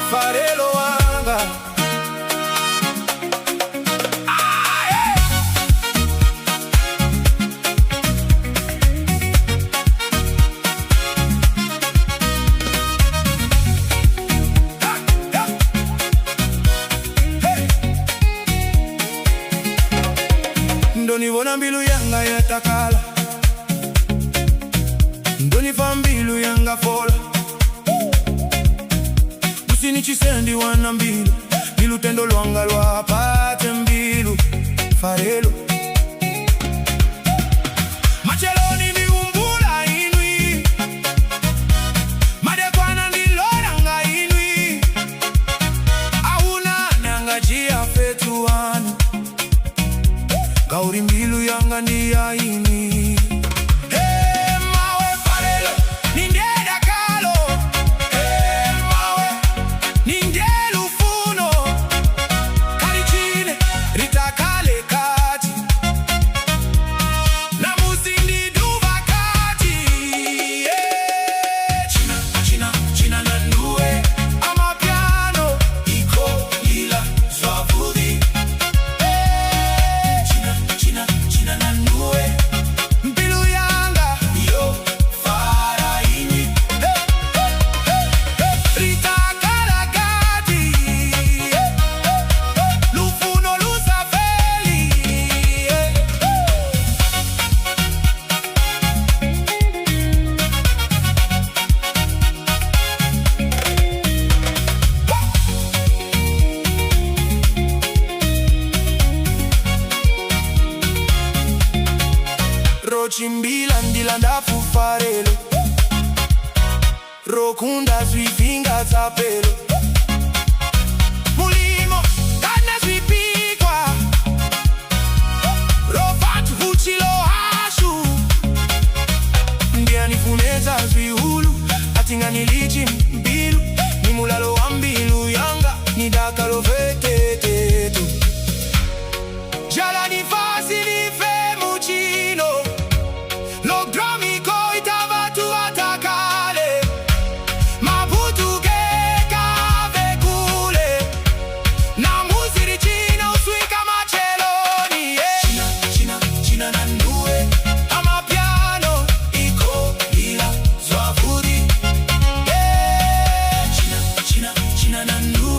Pfarelo wanga. Ndonivona mbilu yanga yatakala, ndonifa mbilu yanga fola. Musini chisendi wana mbilu, mbilu tendo lwanga lwapate mbilu. Pfarelo macheloni ni umbula inwi, madekwana ni loranga inwi. Auna nanga jia fetu wanu, gauri mbilu yanga ndi ya ini. Chimbila ndilanda Pfarelo, rokunda zvifinga zapelo.